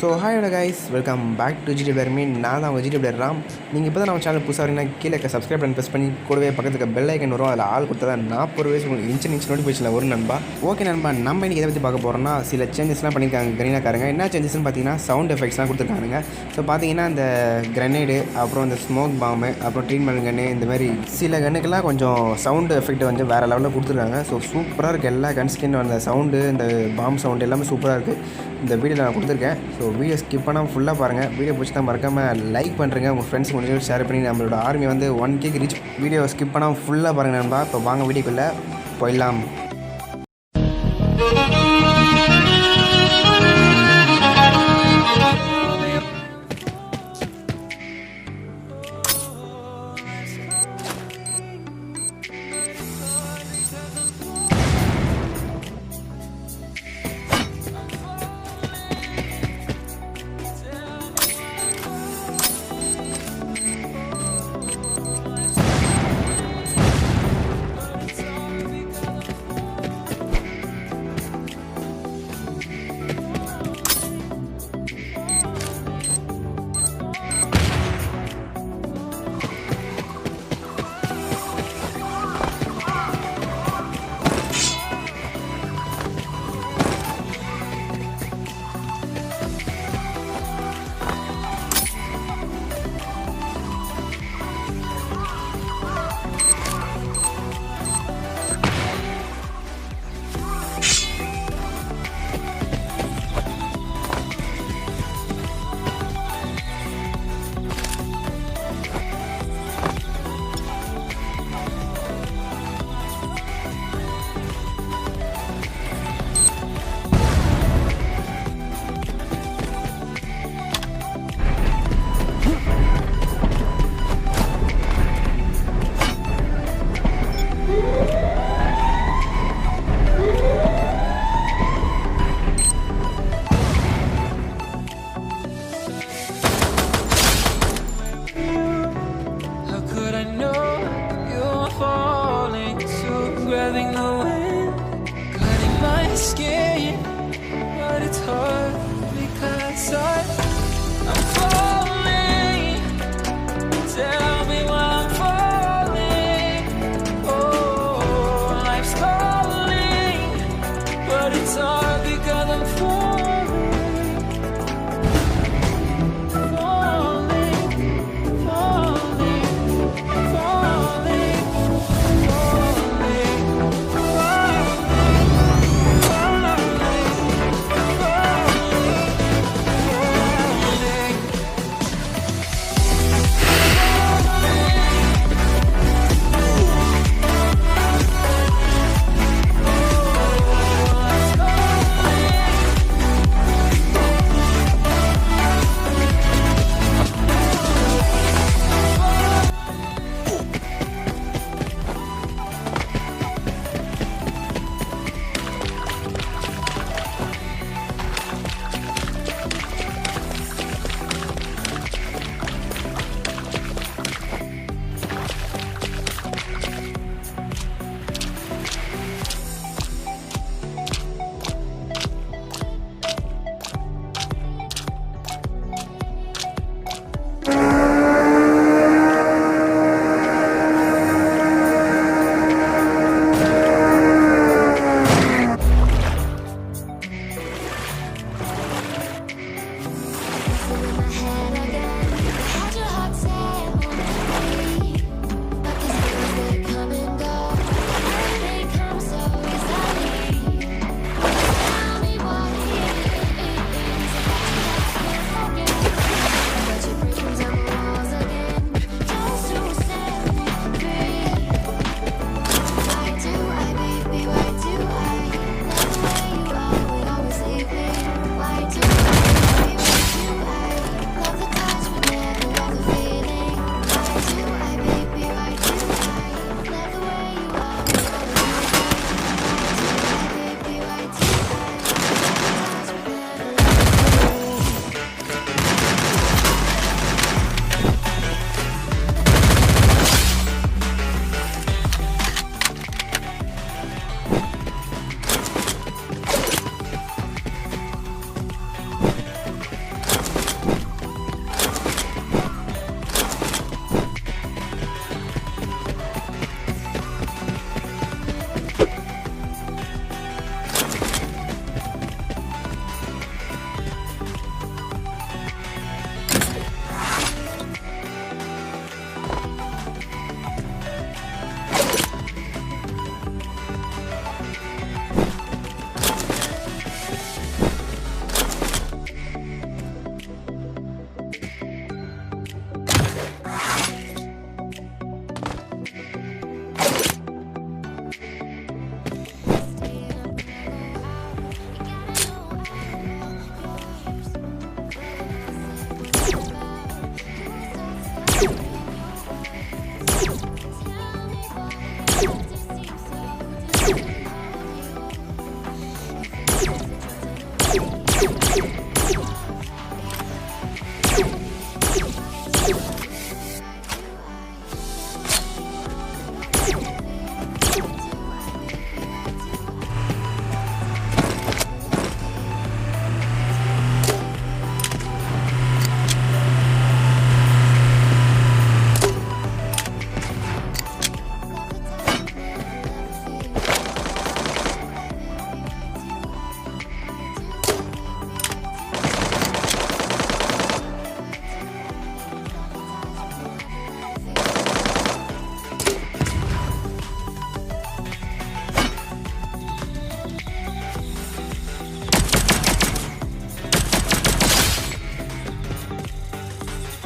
So hi guys, welcome back to GWR Army. நான் தான் GWR Ram. நீங்கள் இப்போ தான் நம்ம சேனல் புதுசாக வரீங்கன்னா கீழே சப்ஸ்கிரைப் பண்ணி ப்ரெஸ் பண்ணி கூடவே பக்கத்துக்கு பெல் ஐக்கன் வரும். அதில் ஆள் கொடுத்தா தான் 40 வயசு உங்களுக்கு இன்ச்சு நோட்டிஃபிகேஷனில் வரும் நண்பா. ஓகே நண்பா, நம்ம இன்றைக்கி எதை பற்றி பார்க்க போகிறோம்னா சில சேஞ்சஸ்லாம் பண்ணியிருக்காங்க கரீனாக்காரங்க. என்ன சேஞ்சஸ்ன்னு பார்த்தீங்கன்னா சவுண்ட் எஃபெக்ட்ஸ்லாம் கொடுத்துருக்காங்க. ஸோ பார்த்தீங்கன்னா இந்த கிரனேடு, அப்புறம் இந்த ஸ்மோக் பாம்பு, அப்புறம் ட்ரீட்மெண்ட் கன்று, இந்த மாதிரி சில கன்னுக்கெல்லாம் கொஞ்சம் சவுண்டு எஃபெக்ட் வந்து வேறு லெவலில் கொடுத்துருக்காங்க. ஸோ சூப்பராக இருக்குது. எல்லா கன்ஸ்கின் அந்த சவுண்டு, இந்த பாம்பு சவுண்டு எல்லாமே சூப்பராக இருக்குது. இந்த வீடியோவில் நான் கொடுத்துருக்கேன். ஸோ வீடியோ ஸ்கிப் பண்ணாமல் ஃபுல்லாக பாருங்கள். வீடியோ பிடிச்சா மறக்காமல் லைக் பண்ணுறேங்க. உங்கள் ஃப்ரெண்ட்ஸ் முடிஞ்சு ஷேர் பண்ணி நம்மளோட ஆர்மி வந்து 1K ரீச். வீடியோ ஸ்கிப் பண்ணாமல் ஃபுல்லாக பாருங்கள் நண்பா. இப்போ வாங்க வீடியோக்குள்ளே போயிடலாம்.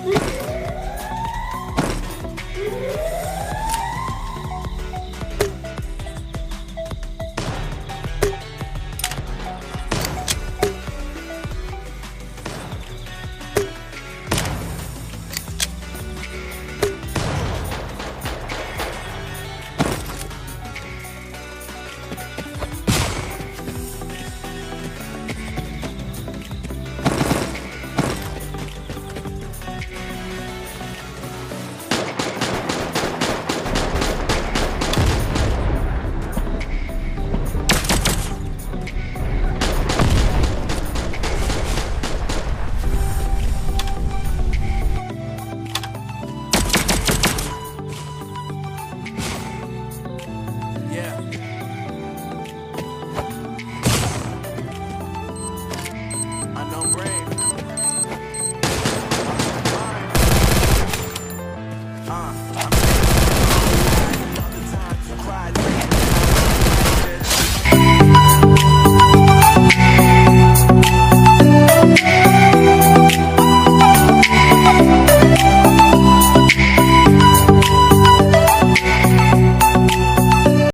Bye.